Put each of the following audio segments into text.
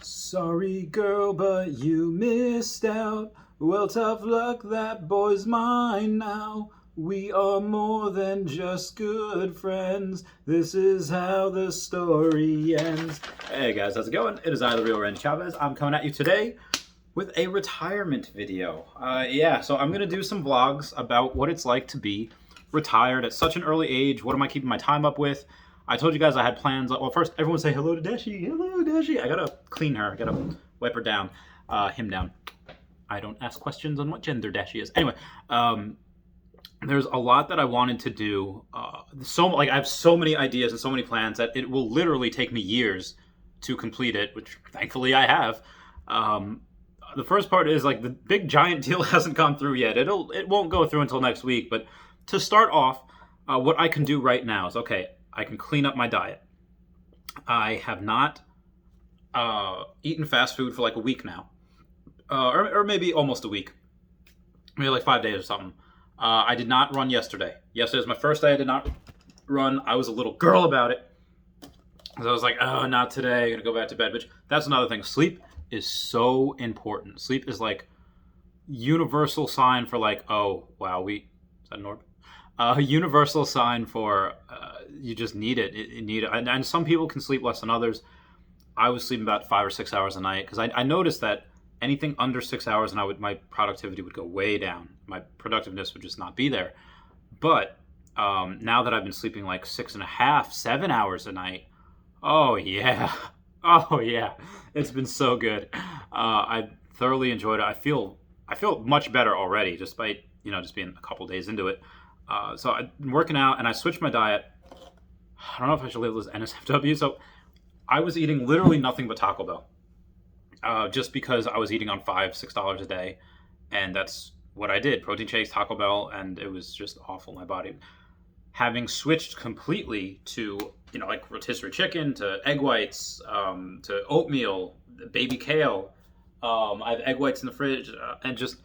Sorry, girl, but you missed out. Well, tough luck, that boy's mine now. We are more than just good friends. This is how the story ends. Hey guys, how's it going? It is I, the real Randy Chavez. I'm coming at you today with a retirement video. So I'm gonna do some vlogs about what it's like to be retired at such an early age. What am I keeping my time up with? I told you guys I had plans. Well, first, everyone say hello to Dashi. Hello, Dashi. I gotta clean her. I gotta wipe her down. Him down. I don't ask questions on what gender Dashi is. Anyway, there's a lot that I wanted to do. I have so many ideas and so many plans that it will literally take me years to complete it, which thankfully I have. The first part is the big giant deal hasn't gone through yet. It won't go through until next week. But to start off, what I can do right now is I can clean up my diet. I have not eaten fast food for a week now, or maybe almost a week, maybe 5 days or something. I did not run yesterday. Yesterday was my first day I did not run. I was a little girl about it. So I was like, oh, not today. I'm going to go back to bed. But that's another thing. Sleep is so important. Sleep is universal sign for oh, wow, is that an orb? Universal sign for you just need it. You need it. And some people can sleep less than others. I was sleeping about 5 or 6 hours a night because I noticed that anything under 6 hours and my productivity would go way down. My productiveness would just not be there. But now that I've been sleeping 6.5, 7 hours a night, oh yeah, it's been so good. I thoroughly enjoyed it. I feel much better already, despite just being a couple days into it. So I've been working out and I switched my diet. I don't know if I should label this NSFW. So I was eating literally nothing but Taco Bell, just because I was eating on $5-6 a day, and that's what I did: protein shakes, Taco Bell, and it was just awful. My body, having switched completely to rotisserie chicken, to egg whites, to oatmeal, baby kale. I have egg whites in the fridge, and just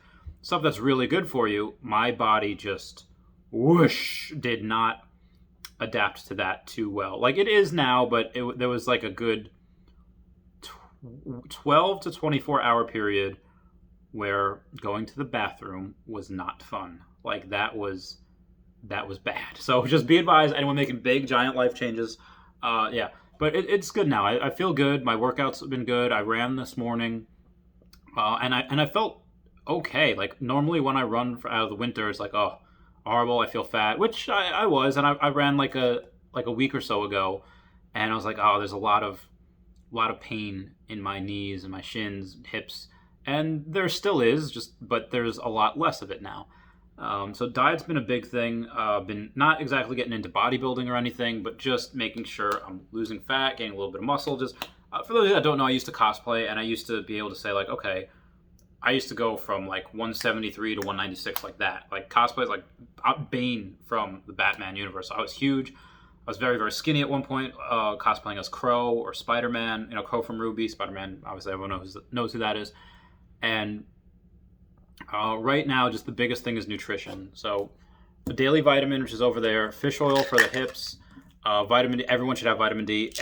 stuff that's really good for you. My body just whoosh did not adapt to that too well. It is now, but there was a good 12 to 24 hour period where going to the bathroom was not fun. That was bad. So just be advised, anyone making big giant life changes, but it's good now. I feel good. My workouts have been good. I ran this morning, and I felt okay. Normally when I run out of the winter, it's oh, horrible, I feel fat, which I was, and I ran a week or so ago, and I was oh, there's a lot of pain in my knees and my shins, hips, and there still is, but there's a lot less of it now. So diet's been a big thing. Been not exactly getting into bodybuilding or anything, but just making sure I'm losing fat, gaining a little bit of muscle. Just for those that don't know, I used to cosplay, and I used to be able to say okay, I used to go from 173 to 196 like that. Cosplay is Bane from the Batman universe. I was huge. I was very, very skinny at one point, cosplaying as Crow or Spider-Man. Crow from Ruby, Spider-Man, obviously everyone knows who that is. And right now, just the biggest thing is nutrition. So the daily vitamin, which is over there, fish oil for the hips, vitamin D. Everyone should have vitamin D.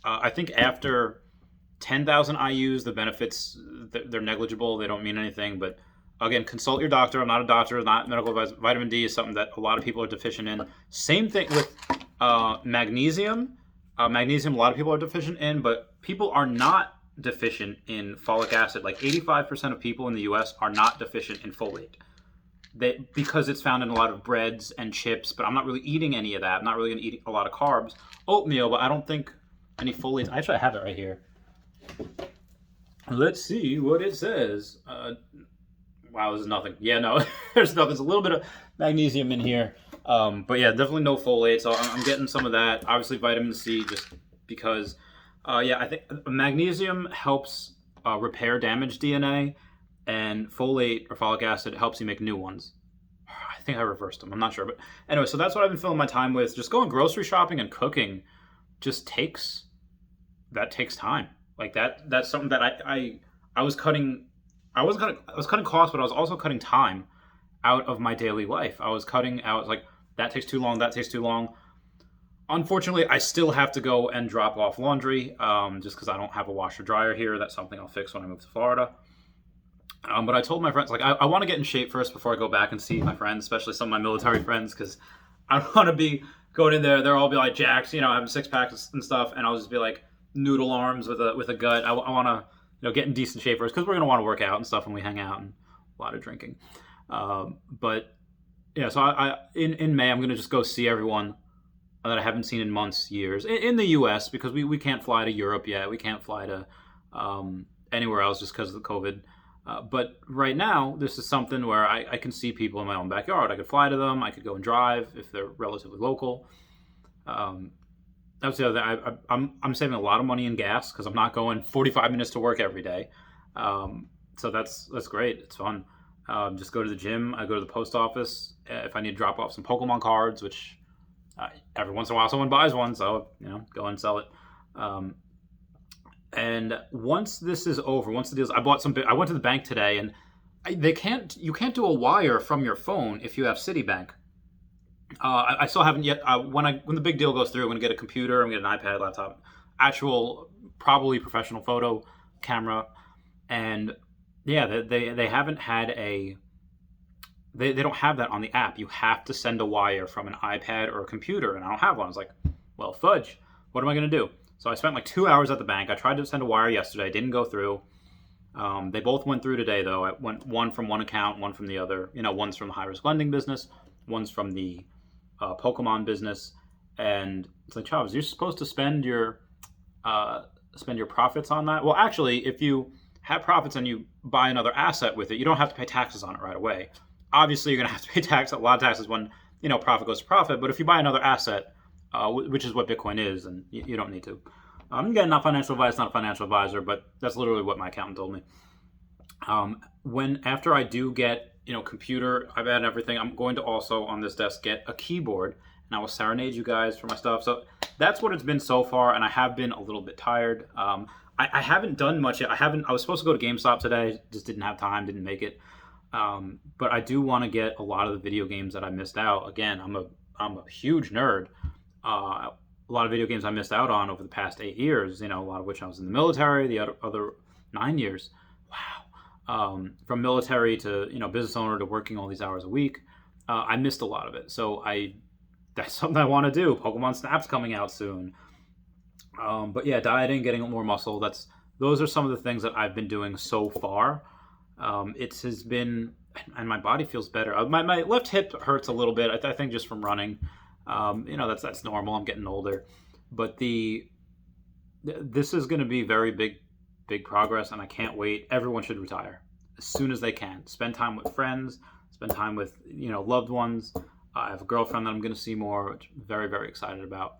I think after 10,000 IUs, the benefits, they're negligible. They don't mean anything. But again, consult your doctor. I'm not a doctor, not medical advice. Vitamin D is something that a lot of people are deficient in. Same thing with magnesium. Magnesium, a lot of people are deficient in, but people are not deficient in folic acid. 85% of people in the U.S. are not deficient in folate. Because it's found in a lot of breads and chips, but I'm not really eating any of that. I'm not really going to eat a lot of carbs. Oatmeal, but I don't think any folate. Actually, I have it right here. Let's see what it says. Wow, there's nothing. Yeah, no, there's nothing. There's a little bit of magnesium in here. But yeah, definitely no folate. So I'm getting some of that. Obviously vitamin C, just because, I think magnesium helps repair damaged DNA, and folate or folic acid helps you make new ones. I think I reversed them. I'm not sure. But anyway, so that's what I've been filling my time with. Just going grocery shopping and cooking just takes time. That's something that I was cutting. I was cutting costs, but I was also cutting time out of my daily life. I was cutting out that takes too long. That takes too long. Unfortunately, I still have to go and drop off laundry just because I don't have a washer dryer here. That's something I'll fix when I move to Florida. But I told my friends, like, I want to get in shape first before I go back and see my friends, especially some of my military friends, because I don't want to be going in there. They'll all be like jacks, having six packs and stuff, and I'll just be like noodle arms with a gut. I want to, get in decent shape first because we're gonna want to work out and stuff when we hang out and a lot of drinking. But yeah, so in May I'm gonna just go see everyone that I haven't seen in months, years in the U.S. because we can't fly to Europe yet. We can't fly to anywhere else just because of the COVID. But right now, this is something where I can see people in my own backyard. I could fly to them. I could go and drive if they're relatively local. That's the other thing. I'm saving a lot of money in gas because I'm not going 45 minutes to work every day. So that's great. It's fun. Just go to the gym. I go to the post office if I need to drop off some Pokemon cards, which every once in a while someone buys one. So go and sell it. And once this is over, once the deal's, I went to the bank today, and you can't do a wire from your phone if you have Citibank. I still haven't yet. When the big deal goes through, I'm gonna get a computer, I'm gonna get an iPad, laptop, actual probably professional photo camera, and yeah, they haven't had they don't have that on the app. You have to send a wire from an iPad or a computer, and I don't have one. I was like, well, fudge. What am I gonna do? So I spent like 2 hours at the bank. I tried to send a wire yesterday. Didn't go through. They both went through today, though. I went one from one account, one from the other. One's from the high-risk lending business. One's from the Pokemon business. And it's like, Chavez, you're supposed to spend your profits on that. Well, actually, if you have profits and you buy another asset with it, you don't have to pay taxes on it right away. Obviously, you're going to have to pay a lot of taxes when profit goes to profit. But if you buy another asset, which is what Bitcoin is, and you don't need to. Again, not financial advice, not a financial advisor, but that's literally what my accountant told me. After I do get, computer, iPad and everything, I'm going to also on this desk get a keyboard, and I will serenade you guys for my stuff. So that's what it's been so far, and I have been a little bit tired. I haven't done much yet. I was supposed to go to GameStop today, just didn't have time, didn't make it. But I do want to get a lot of the video games that I missed out. Again, I'm a huge nerd. A lot of video games I missed out on over the past 8 years, a lot of which I was in the military, the other 9 years. Wow. From military to, business owner to working all these hours a week. I missed a lot of it. So that's something I want to do. Pokemon Snap's coming out soon. But yeah, dieting, getting more muscle. Those are some of the things that I've been doing so far. It has been, and my body feels better. My left hip hurts a little bit. I think just from running. That's normal. I'm getting older, but this is going to be very big progress, and I can't wait. Everyone should retire as soon as they can. Spend time with friends, spend time with loved ones. I have a girlfriend that I'm going to see more, which I'm very, very excited about.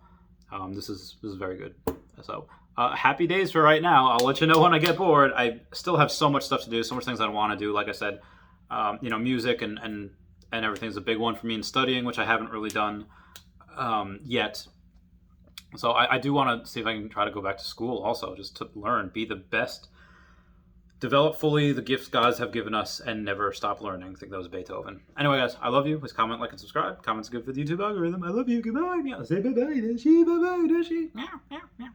This is very good. So happy days for right now. I'll let you know when I get bored. I still have so much stuff to do, so much things I want to do. Like I said, music and everything's a big one for me, in studying, which I haven't really done yet. So I do want to see if I can try to go back to school also, just to learn, be the best, develop fully the gifts God have given us, and never stop learning. I think that was Beethoven. Anyway, guys, I love you. Please comment, like, and subscribe. Comments good for the YouTube algorithm. I love you. Goodbye. Say bye-bye. Does she? Bye-bye. Does she? Meow, meow, meow.